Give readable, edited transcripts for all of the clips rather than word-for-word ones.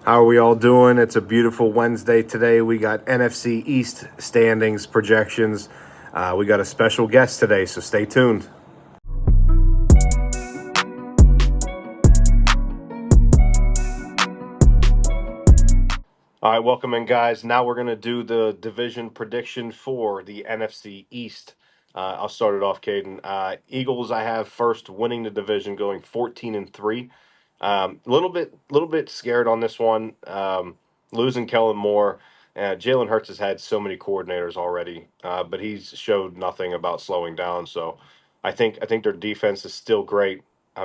How are we all doing? It's a beautiful Wednesday today. We got NFC East standings projections. We got a special guest today, so stay tuned. All right, welcome in, guys. Now we're going to do the division prediction for the NFC East. I'll start it off, Caden. Eagles, I have first winning the division, going 14-3. A little bit scared on this one. Losing Kellen Moore. Jalen Hurts has had so many coordinators already, but he's showed nothing about slowing down. So I think their defense is still great. I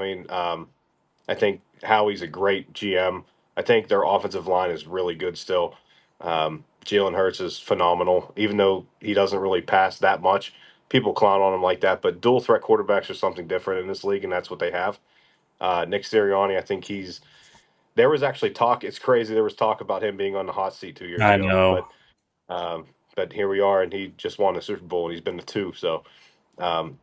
think Howie's a great GM. I think their offensive line is really good still. Jalen Hurts is phenomenal, even though he doesn't really pass that much. People clown on him like that, but dual threat quarterbacks are something different in this league, and that's what they have. Nick Sirianni, I think he's. There was actually talk. It's crazy. There was talk about him being on the hot seat 2 years I ago, know. but here we are, and he just won the Super Bowl, and he's been to two. So um,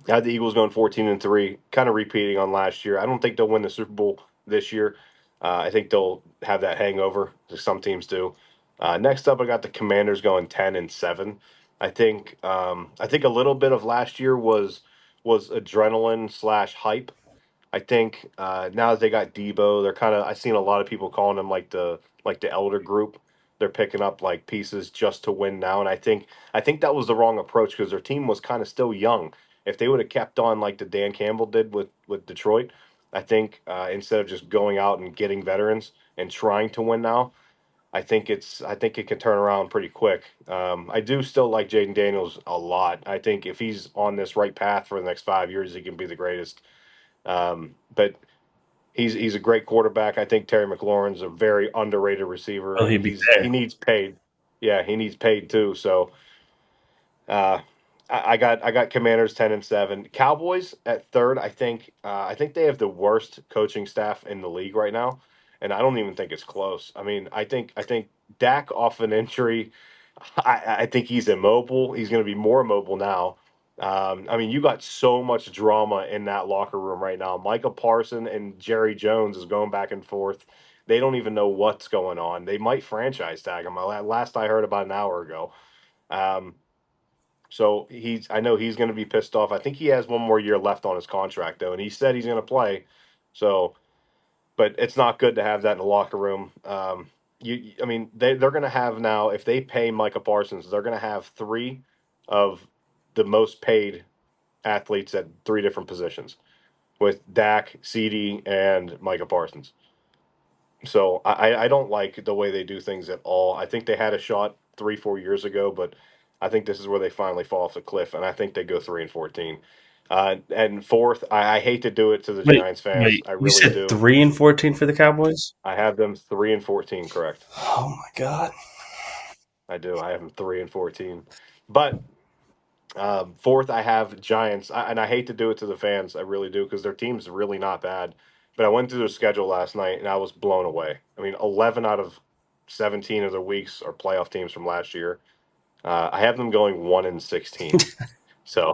I had the Eagles going 14-3, kind of repeating on last year. I don't think they'll win the Super Bowl this year. I think they'll have that hangover, as some teams do. Next up, I got the Commanders going 10-7. I think a little bit of last year was adrenaline slash hype. I think now that they got Debo, they're kind of. I've seen a lot of people calling them like the elder group. They're picking up like pieces just to win now, and I think that was the wrong approach because their team was kind of still young. If they would have kept on like the Dan Campbell did with Detroit, I think instead of just going out and getting veterans and trying to win now, I think it can turn around pretty quick. I do still like Jaden Daniels a lot. I think if he's on this right path for the next 5 years, he can be the greatest. But he's a great quarterback. I think Terry McLaurin's a very underrated receiver, Will he and be he there? needs paid. Yeah, he needs paid too. So uh, I got Commanders 10-7. Cowboys at third. I think they have the worst coaching staff in the league right now, and I don't even think it's close. I think Dak off an injury. I think he's immobile. He's going to be more immobile now. You got so much drama in that locker room right now. Micah Parson and Jerry Jones is going back and forth. They don't even know what's going on. They might franchise tag him. Last I heard about an hour ago. Um, so I know he's going to be pissed off. I think he has one more year left on his contract though, and he said he's going to play. So, but it's not good to have that in the locker room. They're going to have now if they pay Micah Parsons, they're going to have three of the most paid athletes at three different positions with Dak, CD, and Micah Parsons. So I don't like the way they do things at all. I think they had a shot 3-4 years ago, but I think this is where they finally fall off the cliff, and I think they go 3-14. And fourth, I hate to do it to the Wait, Giants fans. wait. I You really said do. 3-14 for the Cowboys? I have them 3-14, correct? Oh my God. I do. I have them 3-14. But fourth, I have Giants, and I hate to do it to the fans. I really do because their team's really not bad. But I went through their schedule last night, and I was blown away. 11 out of 17 of their weeks are playoff teams from last year. I have them going 1-16. So,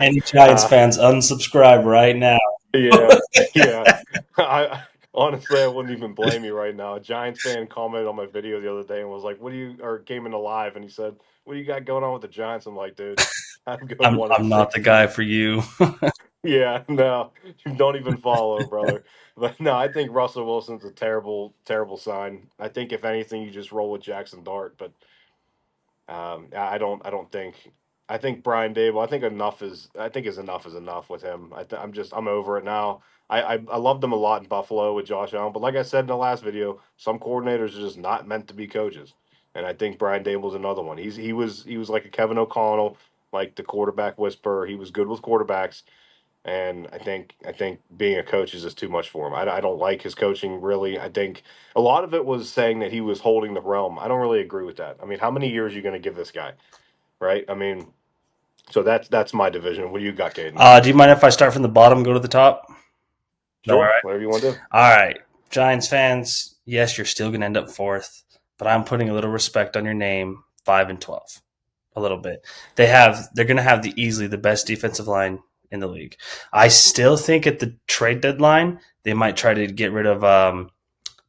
Any Giants uh, fans, unsubscribe right now. yeah, yeah. I honestly, I wouldn't even blame you right now. A Giants fan commented on my video the other day and was like, "What do you?" Or came into live and he said, "What do you got going on with the Giants?" I'm like, "Dude, I'm going I'm one and I'm not the guy sixteen." for you. Yeah, no, you don't even follow, brother. But no, I think Russell Wilson's a terrible, terrible sign. I think if anything, you just roll with Jackson Dart. But I don't. I don't think. I think Brian Dable. I think enough is. I think is enough is enough with him. I'm over it now. I loved him a lot in Buffalo with Josh Allen, but like I said in the last video, some coordinators are just not meant to be coaches, and I think Brian Dable's another one. He was like a Kevin O'Connell, like the quarterback whisperer. He was good with quarterbacks, and I think being a coach is just too much for him. I don't like his coaching really. I think a lot of it was saying that he was holding the realm. I don't really agree with that. How many years are you going to give this guy, right? So that's my division. What do you got, Caden? Do you mind if I start from the bottom and go to the top? Is that all Sure, right? whatever you want to do. All right. Giants fans, yes, you're still going to end up fourth, but I'm putting a little respect on your name, 5-12. A little bit. They're going to have easily the best defensive line in the league. I still think at the trade deadline they might try to get rid of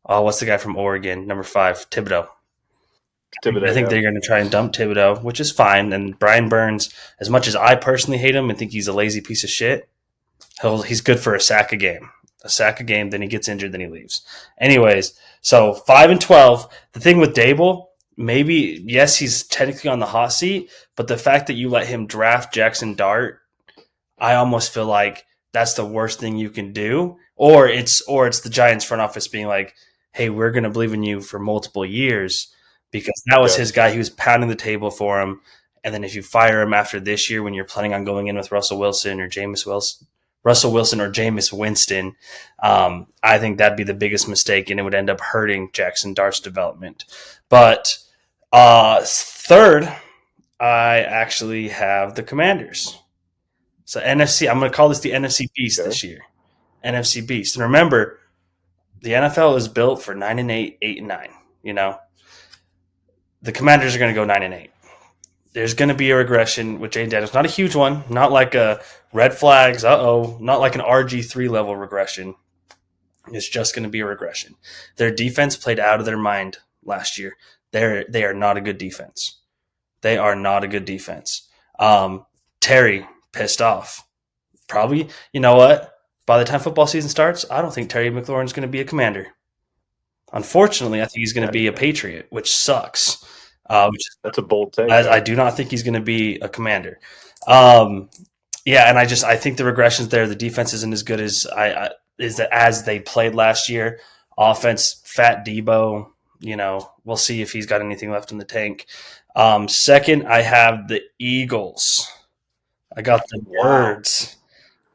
Oh, what's the guy from Oregon? Number 5, Thibodeau. I Thibodeau, think yeah. they're going to try and dump Thibodeau, which is fine. And Brian Burns, as much as I personally hate him and think he's a lazy piece of shit, he's good for a sack a game. A sack a game, then he gets injured, then he leaves. Anyways, so 5-12. The thing with Dable, maybe yes, he's technically on the hot seat, but the fact that you let him draft Jackson Dart, I almost feel like that's the worst thing you can do. Or it's the Giants front office being like, "Hey, we're going to believe in you for multiple years because that was his Yes. guy. He was pounding the table for him. And then if you fire him after this year, when you're planning on going in with Russell Wilson or Jameis Winston, I think that'd be the biggest mistake, and it would end up hurting Jackson Dart's development. But third, I actually have the Commanders. So NFC, I'm going to call this the NFC Beast Okay. this year. NFC Beast, and remember, the NFL is built for 9-8, 8-9. You know, the Commanders are going to go 9-8. There's going to be a regression with Jane Daniels, not a huge one, not like a red flags, not like an RG3 level regression. It's just going to be a regression. Their defense played out of their mind last year. They are not a good defense. They are not a good defense. Terry pissed off. Probably, you know what? By the time football season starts, I don't think Terry McLaurin is going to be a Commander. Unfortunately, I think he's going to Yeah, be a Patriot, which sucks. Which that's a bold take. I Yeah. do not think he's going to be a Commander. Um, yeah, and I think the regressions there. The defense isn't as good as they played last year. Offense, Fat Debo. We'll see if he's got anything left in the tank. Second, I have the Eagles. I got the Wow. Birds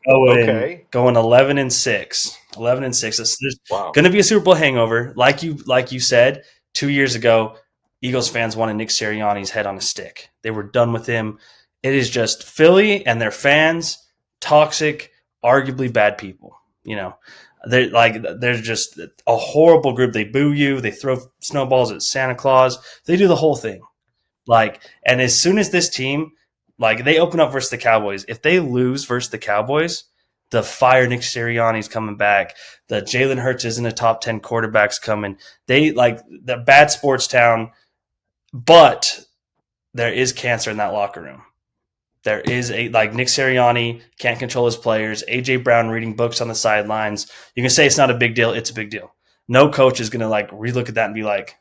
going Okay. going 11-6. 11-6. There's Wow. going to be a Super Bowl hangover, like you said 2 years ago. Eagles fans wanted Nick Sirianni's head on a stick. They were done with him. It is just Philly and their fans, toxic, arguably bad people. They're just a horrible group. They boo you. They throw snowballs at Santa Claus. They do the whole thing. And as soon as this team, they open up versus the Cowboys, if they lose versus the Cowboys, the fire Nick Sirianni's coming back. The Jalen Hurts isn't a top 10 quarterbacks coming. They the bad sports town, but there is cancer in that locker room. There is Nick Sirianni can't control his players. AJ Brown reading books on the sidelines. You can say it's not a big deal. It's a big deal. No coach is gonna relook at that and be like,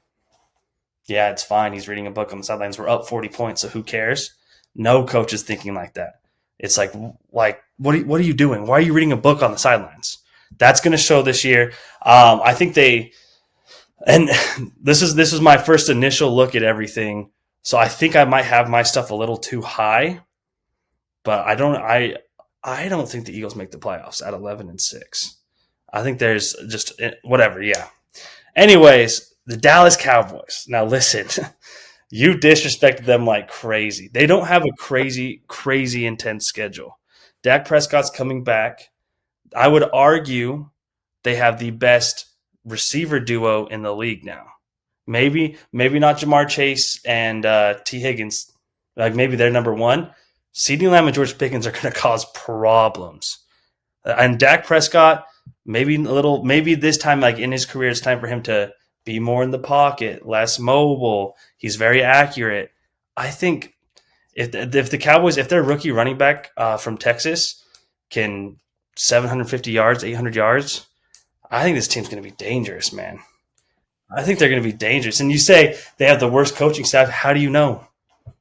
yeah, it's fine. He's reading a book on the sidelines. We're up 40 points, so who cares? No coach is thinking like that. It's what are you doing? Why are you reading a book on the sidelines? That's going to show this year. I think and this is my first initial look at everything. So I think I might have my stuff a little too high, but I don't think the Eagles make the playoffs at 11-6. I think there's just whatever. Yeah. Anyways, the Dallas Cowboys. Now listen, you disrespected them like crazy. They don't have a crazy, crazy intense schedule. Dak Prescott's coming back. I would argue they have the best receiver duo in the league now. Maybe not Jamar Chase and T. Higgins. Maybe they're number one. CeeDee Lamb and George Pickens are going to cause problems. And Dak Prescott, maybe this time, in his career, it's time for him to be more in the pocket, less mobile. He's very accurate. I think if the Cowboys, if their rookie running back from Texas can 750 yards, 800 yards, I think this team's going to be dangerous, man. I think they're going to be dangerous. And you say they have the worst coaching staff. How do you know?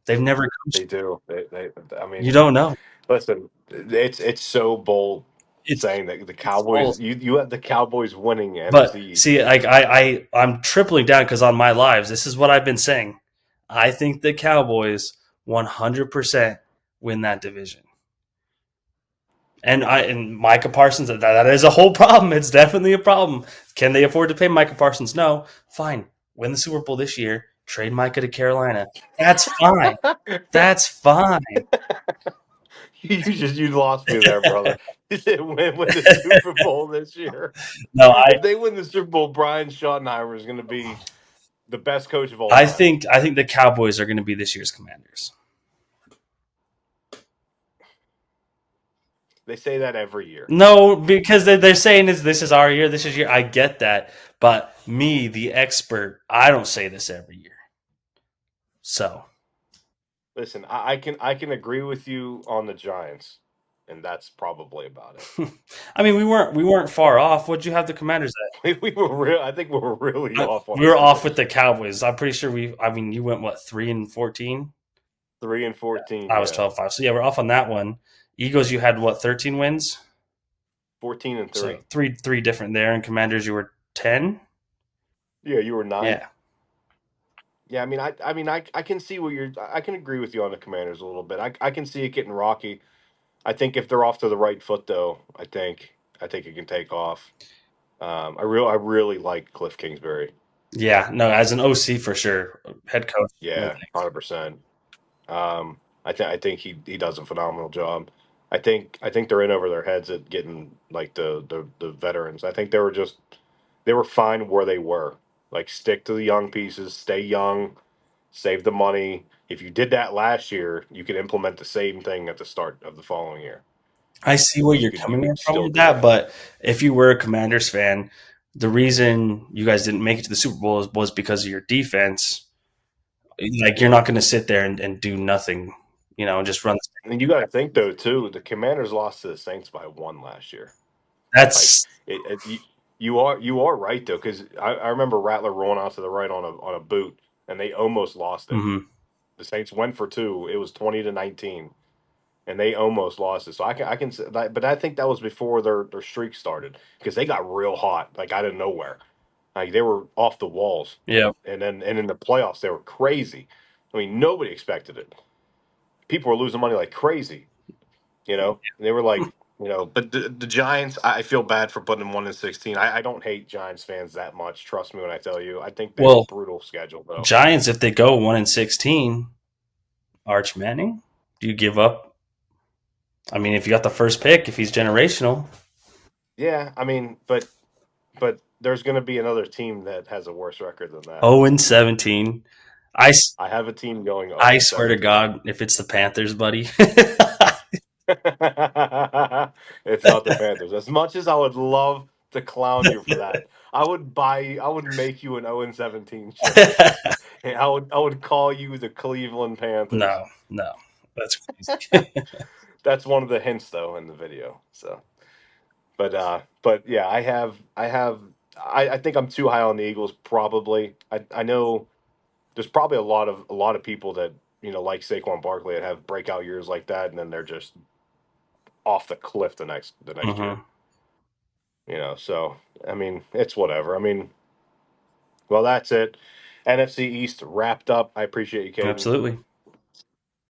They've never They coached. do. I You mean, don't know. listen, it's so bold It's saying that the it's bold. Cowboys. You have the Cowboys winning NFC But East see, this year. I'm tripling down because on my lives, this is what I've been saying. I think the Cowboys 100% win that division. And Micah Parsons, that is a whole problem. It's definitely a problem. Can they afford to pay Micah Parsons? No. Fine. Win the Super Bowl this year. Trade Micah to Carolina. That's fine. That's fine. You lost me there, brother. You said win the Super Bowl this year. No, If they win the Super Bowl, Brian Schottenheimer is going to be the best coach of all I time. think I think the Cowboys are going to be this year's Commanders. They say that every year. No, because they're saying this is our year, this is your. I get that, But me, the expert, I don't say this every year. So, Listen, I can agree with you on the Giants, and that's probably about it. I mean, we weren't far off. What'd you have the Commanders We were real. I think we were really at? off on We the were off with Commanders. the Cowboys. I'm pretty sure we. I mean, you went what 3-14. 3-14, I was yeah. 12-5. So yeah, we're off on that one. Eagles, you had what 13 wins. 14-3. So three different there, and Commanders, you were 10. Yeah, you were 9. Yeah, Yeah, I can see what you're. I can agree with you on the Commanders a little bit. I can see it getting rocky. I think if they're off to the right foot, though, I think it can take off. I really like Cliff Kingsbury. yeah. No, as an OC for sure, head coach. No Yeah, thanks. 100%. I think he does a phenomenal job. I think they're in over their heads at getting like the veterans. I think they were fine where they were. Like stick to the young pieces, stay young, save the money. If you did that last year, you could implement the same thing at the start of the following year. I see where You you're could you coming could from still with do that, it. but if you were a Commanders fan, the reason you guys didn't make it to the Super Bowl was because of your defense. Like you're not going to sit there and do nothing, and just run. And you got to think though too, the Commanders lost to the Saints by 1 last year. Like That's you are right though, because I remember Rattler rolling out to the right on a boot, and they almost lost it. mhm. The Saints went for two. It was 20-19, and they almost lost it. So I can say that, but I think that was before their streak started because they got real hot like out of nowhere. Like they were off the walls, Yeah. and in the playoffs they were crazy. I mean, nobody expected it. People were losing money like crazy. And they were like, but the Giants, I feel bad for putting them 1-16. I don't hate Giants fans that much. Trust me when I tell you. I think they have a Well, brutal schedule though. Giants, if they go 1-16, Arch Manning, do you give up? I mean, if you got the first pick, if he's generational, Yeah, but there's going to be another team that has a worse record than that. 0-17. I, I have a team going 0 I and swear to 17. God, if it's the Panthers, buddy. It's not the Panthers. As much as I would love to clown you for that, I would make you an 0 and 17 shirt. And I would call you the Cleveland Panthers. No, no, that's crazy. That's one of the hints though in the video. So, but yeah, I think I'm too high on the Eagles probably. I know there's probably a lot of people that like Saquon Barkley that have breakout years like that, and then they're just off the cliff the next year. Hmm. So I mean, it's whatever. I mean, well, that's it. NFC East wrapped up. I appreciate you, Caden. Absolutely.